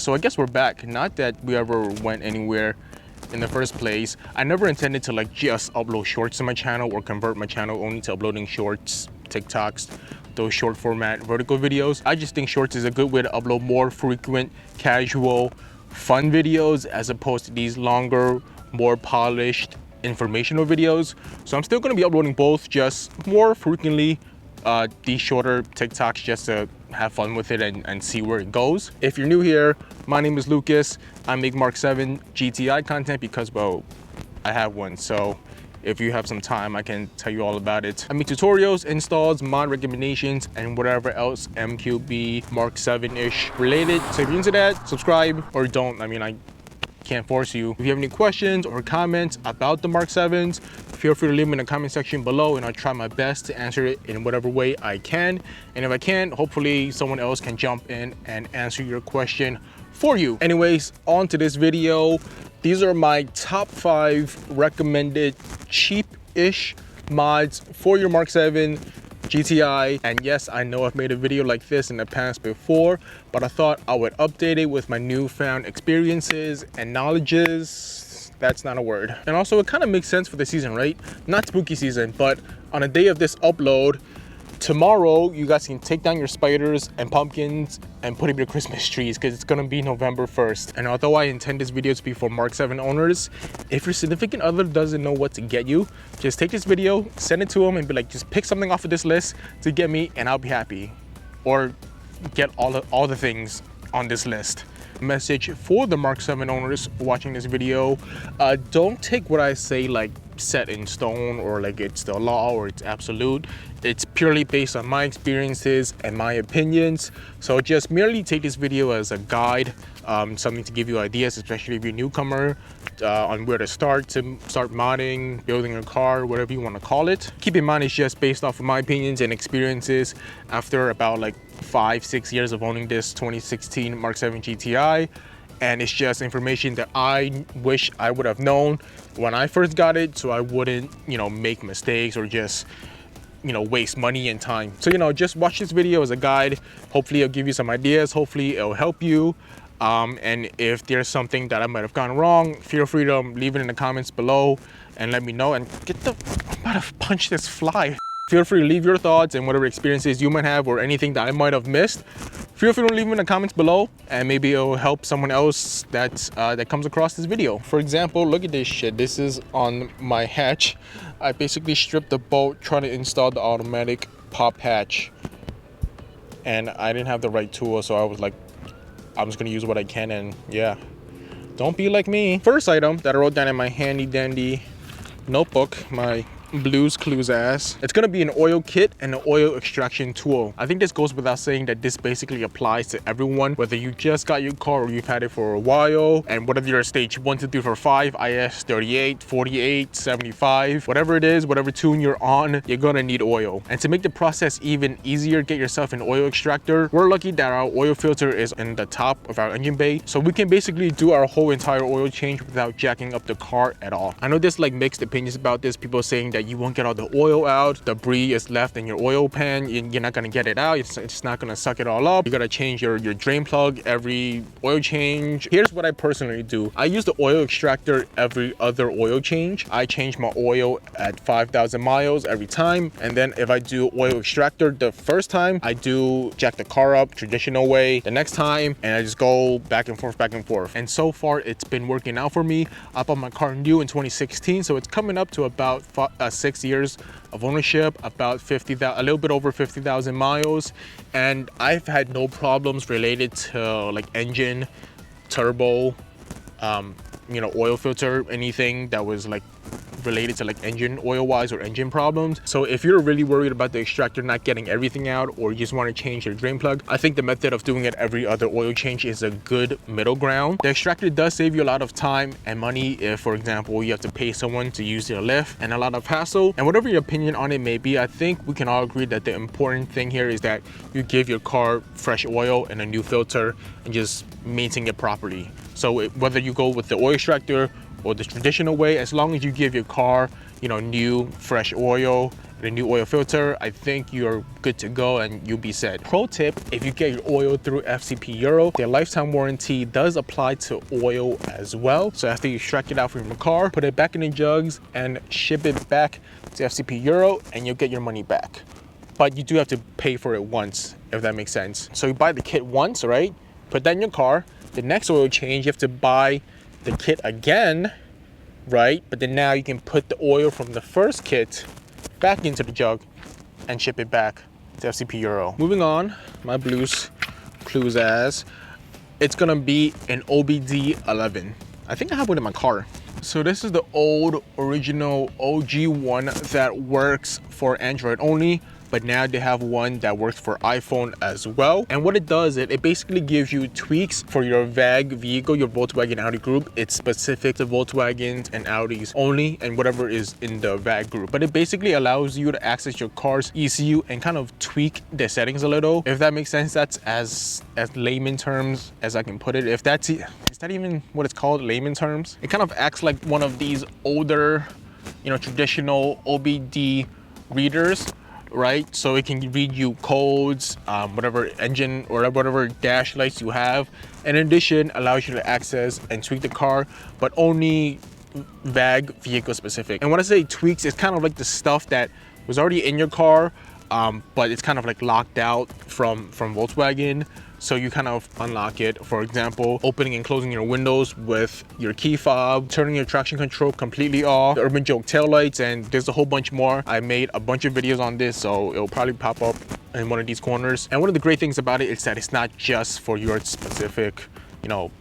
So I guess we're back. Not that we ever went anywhere in the first place. I never intended to like just upload shorts to my channel or convert my channel only to uploading shorts, TikToks, those short format vertical videos. I just think shorts is a good way to upload more frequent, casual, fun videos as opposed to these longer, more polished, informational videos. So I'm still gonna be uploading both, just more frequently, these shorter TikToks just to have fun with it and see where it goes. If you're new here, my name is Lucas. I make MK7 GTI content because, well, I have one. So if you have some time, I can tell you all about it. I make tutorials, installs, mod recommendations, and whatever else MQB MK7-ish related. So if you're into that, subscribe or don't. I mean, I can't force you. If you have any questions or comments about the MK7s, feel free to leave them in the comment section below and I'll try my best to answer it in whatever way I can. And if I can't, hopefully someone else can jump in and answer your question for you. Anyways, on to this video. These are my top 5 recommended cheap-ish mods for your MK7 GTI. And yes, I know I've made a video like this in the past before, but I thought I would update it with my newfound experiences and knowledges. That's not a word. And also it kind of makes sense for the season, right? Not spooky season, but on the day of this upload, tomorrow you guys can take down your spiders and pumpkins and put up your Christmas trees because it's gonna be November 1st. And although I intend this video to be for MK7 owners, if your significant other doesn't know what to get you, just take this video, send it to them and be like, just pick something off of this list to get me and I'll be happy. Or get all the things on this list. Message for the MK7 owners watching this video, don't take what I say like set in stone or like it's the law or it's absolute. It's purely based on my experiences and my opinions. So just merely take this video as a guide, something to give you ideas, especially if you're a newcomer, on where to start modding, building a car, whatever you want to call it. Keep in mind it's just based off of my opinions and experiences after about like 5-6 years of owning this 2016 MK7 GTI. And it's just information that I wish I would have known when I first got it, so I wouldn't, make mistakes or just, waste money and time. So, just watch this video as a guide. Hopefully it'll give you some ideas. Hopefully it'll help you. And if there's something that I might have gone wrong, feel free to leave it in the comments below and let me know. And I'm about to punch this fly. Feel free to leave your thoughts and whatever experiences you might have or anything that I might have missed. Feel free to leave them in the comments below and maybe it'll help someone else that comes across this video. For example, look at this shit. This is on my hatch. I basically stripped the bolt trying to install the automatic pop hatch. And I didn't have the right tool, so I was like, I'm just gonna use what I can, and yeah. Don't be like me. First item that I wrote down in my handy dandy notebook, my Blues Clues ass. It's gonna be an oil kit and an oil extraction tool. I think this goes without saying that this basically applies to everyone, whether you just got your car or you've had it for a while, and whether you're stage 1, 2, 3, 4, 5, IS 38, 48, 75, whatever it is, whatever tune you're on, you're gonna need oil. And to make the process even easier, get yourself an oil extractor. We're lucky that our oil filter is in the top of our engine bay, so we can basically do our whole entire oil change without jacking up the car at all. I know there's like mixed opinions about this, people saying that you won't get all the oil out, debris is left in your oil pan, you're not gonna get it out, it's not gonna suck it all up, you gotta change your drain plug every oil change. Here's what I personally do. I use the oil extractor every other oil change. I change my oil at 5,000 miles every time, and then if I do oil extractor the first time, I do jack the car up traditional way the next time, and I just go back and forth. And so far it's been working out for me. I bought my car new in 2016, so it's coming up to about 6 years of ownership, about a little bit over 50,000 miles, and I've had no problems related to like engine, turbo, oil filter, anything that was like related to like engine oil wise or engine problems. So if you're really worried about the extractor not getting everything out, or you just want to change your drain plug, I think the method of doing it every other oil change is a good middle ground. The extractor does save you a lot of time and money if, for example, you have to pay someone to use their lift, and a lot of hassle. And whatever your opinion on it may be, I think we can all agree that the important thing here is that you give your car fresh oil and a new filter and just maintain it properly. So whether you go with the oil extractor or the traditional way, as long as you give your car, new fresh oil the new oil filter, I think you're good to go and you'll be set. Pro tip, if you get your oil through FCP Euro, their lifetime warranty does apply to oil as well. So after you extract it out from your car, put it back in the jugs and ship it back to FCP Euro and you'll get your money back. But you do have to pay for it once, if that makes sense. So you buy the kit once, right? Put that in your car. The next oil change, you have to buy the kit again, right? But then now you can put the oil from the first kit back into the jug and ship it back to FCP Euro. Moving on, my Blues Clues as it's gonna be an OBDeleven. I think I have one in my car. So this is the old original OG one that works for Android only, but now they have one that works for iPhone as well. And what it does, it basically gives you tweaks for your VAG vehicle, your Volkswagen Audi group. It's specific to Volkswagens and Audis only, and whatever is in the VAG group. But it basically allows you to access your car's ECU and kind of tweak the settings a little. If that makes sense, that's as layman terms as I can put it. If that's, is that even what it's called, layman terms? It kind of acts like one of these older, you know, traditional OBD readers, right? So it can read you codes, whatever engine or whatever dash lights you have. And in addition, allows you to access and tweak the car, but only VAG vehicle specific. And when I say tweaks, it's kind of like the stuff that was already in your car, but it's kind of like locked out from Volkswagen. So you kind of unlock it. For example, opening and closing your windows with your key fob, turning your traction control completely off, the Urban Joke taillights, and there's a whole bunch more. I made a bunch of videos on this, so it'll probably pop up in one of these corners. And one of the great things about it is that it's not just for your specific, you know,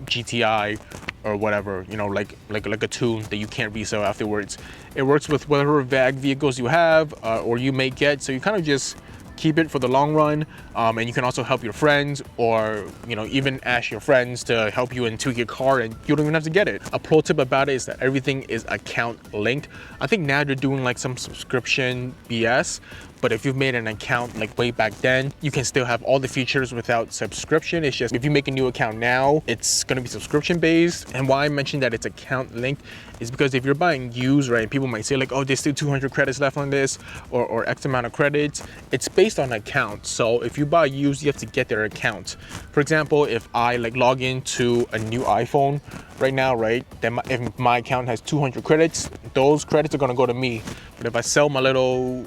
GTI or whatever, you know, like a tune that you can't resell afterwards. It works with whatever VAG vehicles you have or you may get. So you kind of just keep it for the long run, and you can also help your friends, or you know, even ask your friends to help you and tweak your car, and you don't even have to get it. A pro tip about it is that everything is account linked. I think now they're doing like some subscription BS, but if you've made an account like way back then, you can still have all the features without subscription. It's just if you make a new account now, it's going to be subscription based. And why I mentioned that it's account linked is because if you're buying used, right, people might say like, oh, there's still 200 credits left on this, or X amount of credits. It's based on account. So if you buy used, you have to get their account. For example, if I like log into a new iPhone right now, right, then if my account has 200 credits, those credits are going to go to me. But if I sell my little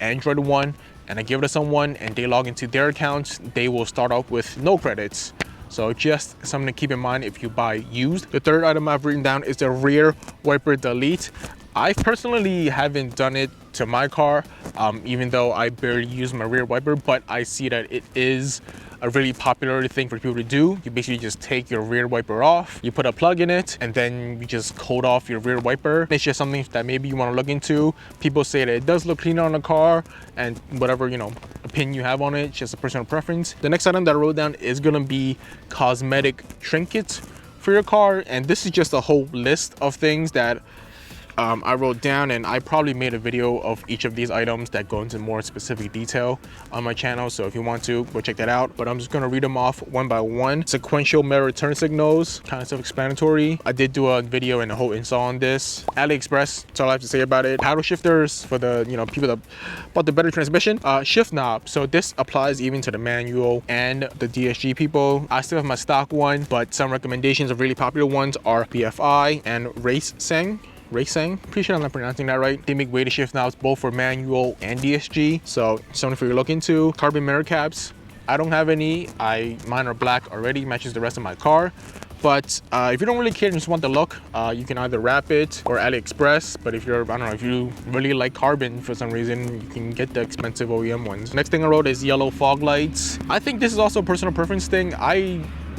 Android one and I give it to someone and they log into their accounts, they will start off with no credits. So just something to keep in mind if you buy used. The third item I've written down is the rear wiper delete. I personally haven't done it to my car, even though I barely use my rear wiper, but I see that it is a really popular thing for people to do. You basically just take your rear wiper off, you put a plug in it, and then you just coat off your rear wiper. It's just something that maybe you want to look into. People say that it does look cleaner on the car, and whatever, you know, opinion you have on it, it's just a personal preference. The next item that I wrote down is gonna be cosmetic trinkets for your car, and this is just a whole list of things that I wrote down, and I probably made a video of each of these items that go into more specific detail on my channel. So if you want to, go check that out. But I'm just gonna read them off one by one. Sequential mirror turn signals, kind of self-explanatory. I did do a video and a whole install on this. AliExpress, that's all I have to say about it. Paddle shifters for the, you know, people that bought the better transmission. Shift knob, so this applies even to the manual and the DSG people. I still have my stock one, but some recommendations of really popular ones are BFI and Racing. Pretty sure I'm not pronouncing that right. They make weighted shift knobs both for manual and DSG, so something for you to look into. Carbon mirror caps, I don't have any. Mine are black already, matches the rest of my car. But if you don't really care and just want the look, you can either wrap it or AliExpress. But if you're, I don't know, if you really like carbon for some reason, you can get the expensive OEM ones. Next thing I wrote is yellow fog lights. I think this is also a personal preference thing.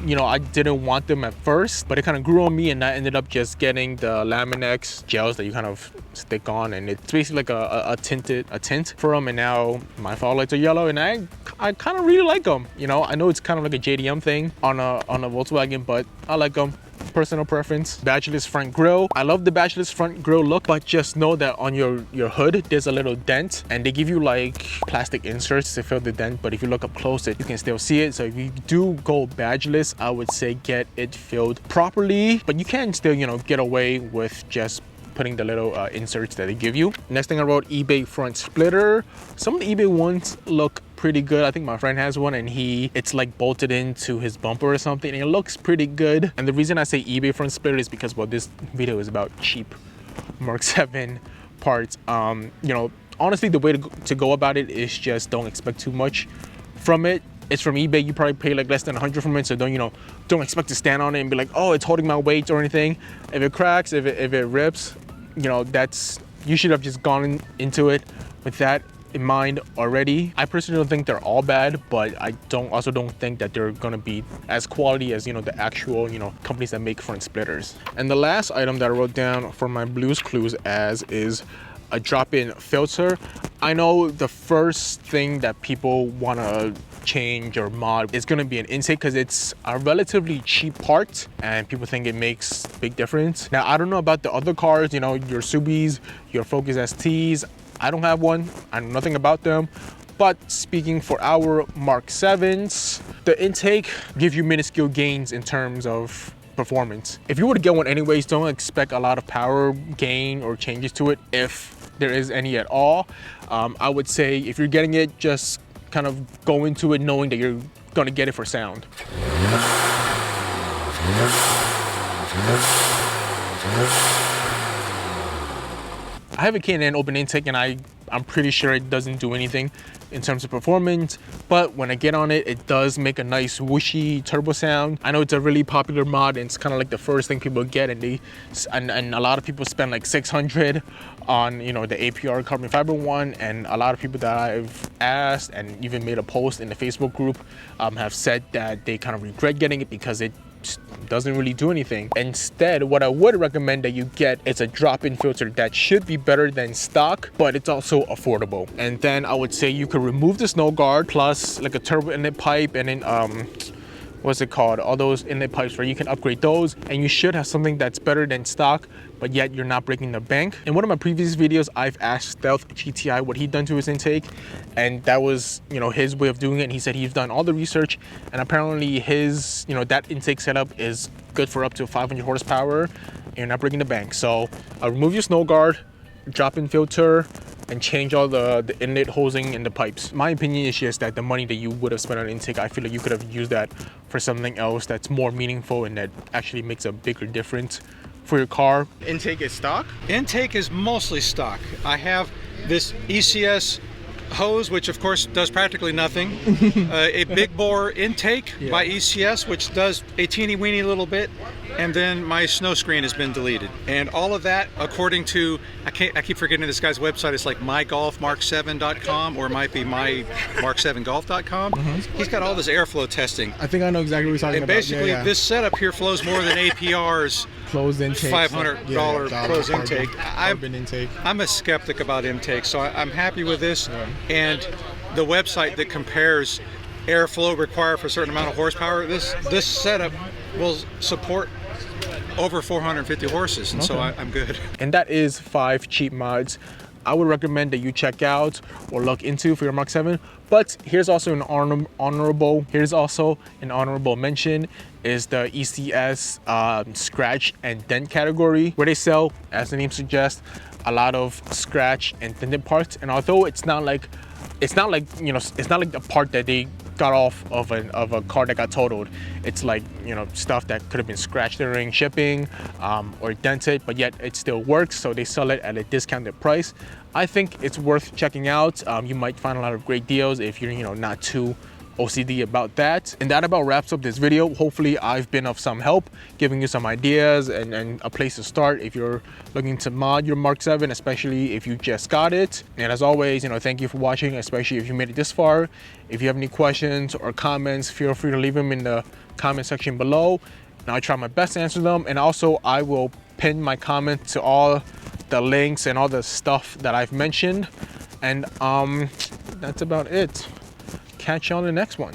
You know, I didn't want them at first, but it kind of grew on me, and I ended up just getting the Laminex gels that you kind of stick on, and it's basically like a tint for them. And now my fog lights are yellow, and I kind of really like them. You know, I know it's kind of like a JDM thing on a Volkswagen, but I like them. Personal preference. Badgeless front grille. I love the badgeless front grille look, but just know that on your hood there's a little dent, and they give you like plastic inserts to fill the dent, but if you look up close you can still see it. So if you do go badgeless, I would say get it filled properly, but you can still, you know, get away with just putting the little inserts that they give you. Next thing I wrote, eBay front splitter. Some of the eBay ones look pretty good. I think my friend has one and it's like bolted into his bumper or something, and it looks pretty good. And the reason I say eBay front splitter is because, well, this video is about cheap Mark 7 parts. You know, honestly, the way to go about it is just don't expect too much from it. It's from eBay. You probably pay like less than 100 from it, so don't expect to stand on it and be like, oh, it's holding my weight or anything. If it cracks, if it rips, you know, you should have just gone into it with that in mind already. I personally don't think they're all bad, but I also don't think that they're gonna be as quality as, you know, the actual, you know, companies that make front splitters. And the last item that I wrote down for my Blues Clues is a drop-in filter. I know the first thing that people want to change or mod is going to be an intake, because it's a relatively cheap part and people think it makes a big difference. Now, I don't know about the other cars, you know, your Subis, your Focus STs. I don't have one. I know nothing about them. But speaking for our Mark 7s, the intake gives you minuscule gains in terms of performance. If you were to get one anyways, don't expect a lot of power gain or changes to it, if there is any at all. I would say if you're getting it, just kind of go into it knowing that you're gonna get it for sound. I have a K&N open intake, and I'm pretty sure it doesn't do anything in terms of performance, but when I get on it, it does make a nice whooshy turbo sound. I know it's a really popular mod, and it's kind of like the first thing people get, and a lot of people spend like 600 on, you know, the APR carbon fiber one, and a lot of people that I've asked and even made a post in the Facebook group have said that they kind of regret getting it because it doesn't really do anything. Instead, what I would recommend that you get is a drop-in filter that should be better than stock, but it's also affordable. And then I would say you could remove the snow guard plus like a turbo inlet pipe, and then what's it called, all those inlet pipes, where you can upgrade those, and you should have something that's better than stock, but yet you're not breaking the bank. In one of my previous videos, I've asked Stealth GTI what he'd done to his intake, and that was, you know, his way of doing it. And he said he's done all the research, and apparently his, you know, that intake setup is good for up to 500 horsepower, and you're not breaking the bank. So remove your snow guard, drop-in filter, and change all the inlet hosing and the pipes. My opinion is just that the money that you would have spent on intake, I feel like you could have used that for something else that's more meaningful and that actually makes a bigger difference for your car. Intake is stock? Intake is mostly stock. I have this ECS hose, which of course does practically nothing. A big bore intake by ECS, which does a teeny weeny little bit, and then my snow screen has been deleted. And all of that, according to, I keep forgetting this guy's website, it's like mygolfmark7.com, or it might be mymark7golf.com. He's got all this airflow testing. I think I know exactly what you're talking and about. Basically, this setup here flows more than APR's closed intake, $500 closed intake. Intake. I'm a skeptic about intake, so I'm happy with this. And the website that compares airflow required for a certain amount of horsepower, this setup will support over 450 horses, and so I'm good. And that is 5 cheap mods I would recommend that you check out or look into for your Mark 7. But here's also an honorable mention is the ECS scratch and dent category, where they sell, as the name suggests, a lot of scratch and dented parts. And although it's not like the part that they got off of a car that got totaled, it's like, you know, stuff that could have been scratched during shipping or dented, but yet it still works, so they sell it at a discounted price. I think it's worth checking out. You might find a lot of great deals if you're, you know, not too OCD about that. And that about wraps up this video. Hopefully I've been of some help, giving you some ideas and a place to start if you're looking to mod your Mark 7, especially if you just got it. And as always, you know, thank you for watching, especially if you made it this far. If you have any questions or comments, feel free to leave them in the comment section below, and I'll try my best to answer them. And also I will pin my comment to all the links and all the stuff that I've mentioned. And that's about it. Catch you on the next one.